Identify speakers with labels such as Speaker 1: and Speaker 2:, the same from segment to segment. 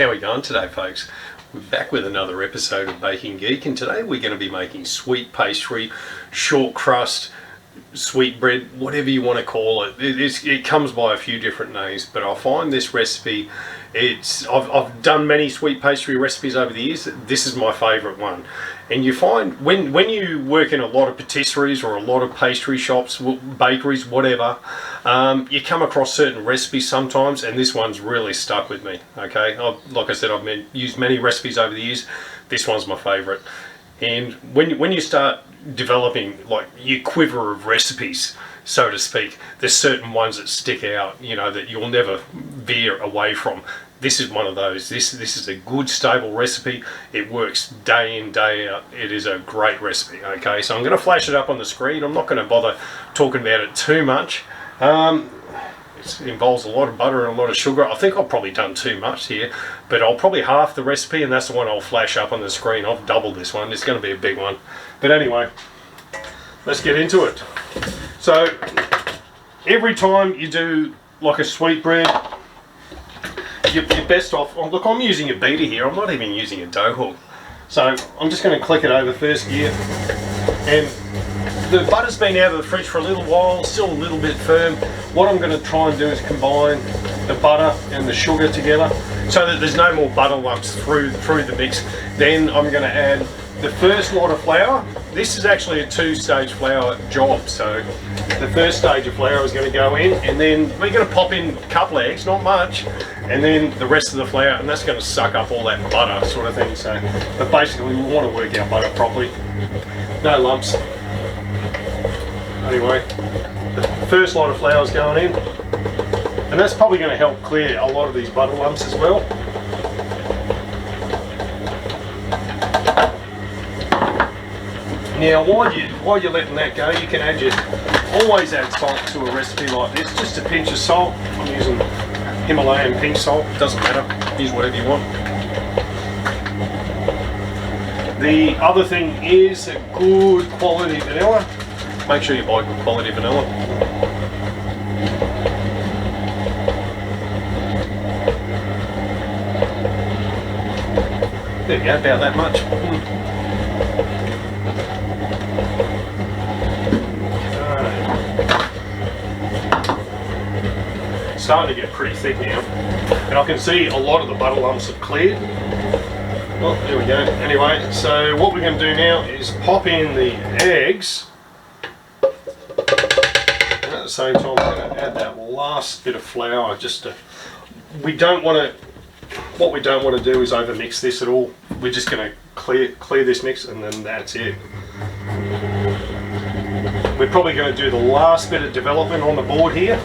Speaker 1: How are we going today, folks? We're back with another episode of Baking Geek, and today we're going to be making sweet pastry, short crust, sweet bread, whatever you want to call it. It comes by a few different names, but I find this recipe, I've done many sweet pastry recipes over the years. This is my favourite one. And you find when you work in a lot of patisseries or a lot of pastry shops, bakeries, whatever, you come across certain recipes sometimes, and this one's really stuck with me. Okay, like I said, I've used many recipes over the years. This one's my favourite. And when you start developing like your quiver of recipes, so to speak, there's certain ones that stick out, you know, that you'll never veer away from. This is one of those. This is a good stable recipe. It works day in, day out. It is a great recipe. Okay, so I'm going to flash it up on the screen. I'm not going to bother talking about it too much. It involves a lot of butter and a lot of sugar. I think I've probably done too much here, but I'll probably half the recipe, and that's the one I'll flash up on the screen. I've doubled this one. It's going to be a big one. But anyway, let's get into it. So every time you do like a sweetbread, you're best off, look, I'm using a beater here. I'm not even using a dough hook. So I'm just going to click it over first gear. And the butter's been out of the fridge for a little while, still a little bit firm. What I'm going to try and do is combine the butter and the sugar together so that there's no more butter lumps through the mix. Then I'm going to add the first lot of flour. This is actually a two-stage flour job. So the first stage of flour is going to go in, and then we're going to pop in a couple of eggs, not much, and then the rest of the flour, and that's going to suck up all that butter sort of thing. So, but basically we want to work our butter properly. No lumps. Anyway, the first lot of flour is going in, and that's probably going to help clear a lot of these butter lumps as well. Now, while you're letting that go, you can always add salt to a recipe like this. Just a pinch of salt. I'm using Himalayan pink salt. Doesn't matter. Use whatever you want. The other thing is a good quality vanilla. Make sure you buy good quality vanilla. There you go, about that much. Starting to get pretty thick now, and I can see a lot of the butter lumps have cleared. Well, there we go. Anyway, so what we're going to do now is pop in the eggs, and at the same time we're going to add that last bit of flour. What we don't want to do is overmix this at all. We're just going to clear this mix, and then that's it. We're probably going to do the last bit of development on the board here.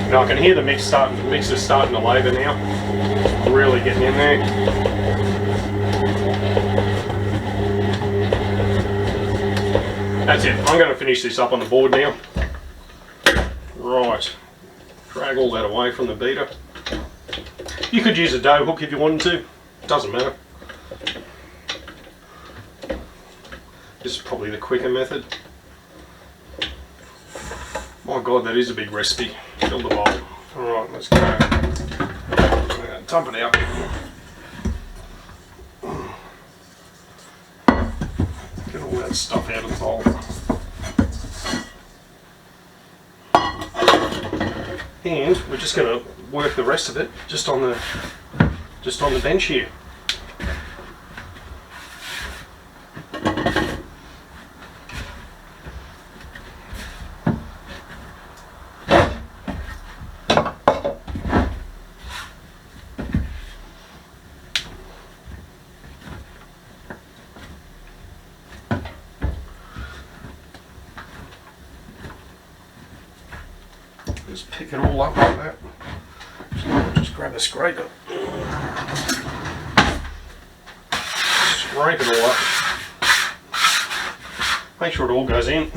Speaker 1: Now I can hear the mix is starting to labour now. Really getting in there. That's it. I'm going to finish this up on the board now. Right. Drag all that away from the beater. You could use a dough hook if you wanted to. Doesn't matter. This is probably the quicker method. My God, that is a big recipe. Fill the bowl. Alright, let's go. I'm going to dump it out. Get all that stuff out of the bowl. And we're just going to work the rest of it just on the bench here. Just pick it all up like that. Just grab a scraper. Scrape it all up. Make sure it all goes in.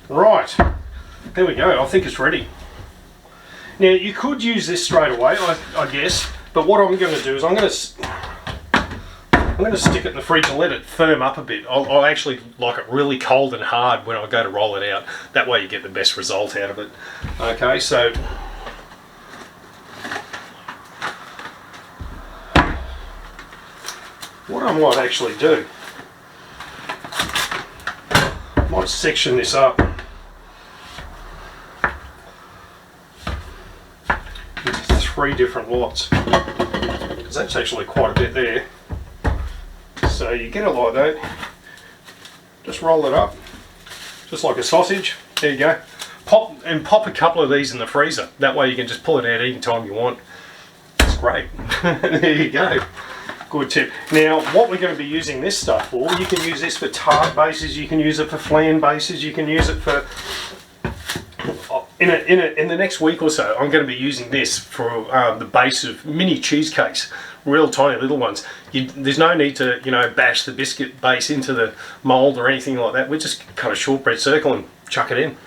Speaker 1: Right, there we go. I think it's ready. Now you could use this straight away, I guess, but what I'm going to do is I'm going to stick it in the fridge and let it firm up a bit. I'll actually like it really cold and hard when I go to roll it out. That way you get the best result out of it. Okay, so what I might actually do, I might section this up into 3 different lots, because that's actually quite a bit there. So you get it like that, just roll it up, just like a sausage. There you go. Pop a couple of these in the freezer. That way you can just pull it out any time you want. It's great. There you go. Good tip. Now, what we're going to be using this stuff for, you can use this for tart bases, you can use it for flan bases, you can use it for... In the next week or so, I'm going to be using this for the base of mini cheesecakes, real tiny little ones. There's no need to, you know, bash the biscuit base into the mould or anything like that. We just cut a shortbread circle and chuck it in.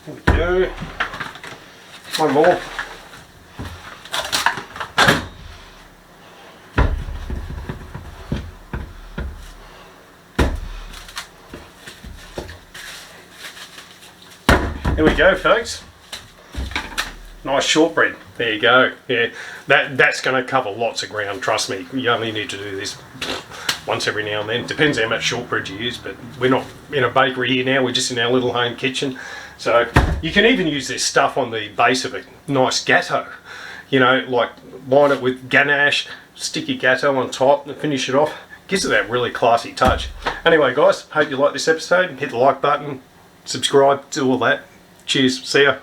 Speaker 1: There we go. One more. There we go, folks. Nice shortbread. There you go. Yeah, that's going to cover lots of ground. Trust me. You only need to do this once every now and then. Depends how much shortbread you use, but we're not in a bakery here now. We're just in our little home kitchen. So you can even use this stuff on the base of a nice gatto. You know, like line it with ganache, stick your gatto on top and finish it off. Gives it that really classy touch. Anyway, guys, hope you like this episode. Hit the like button, subscribe, do all that. Cheers. See ya.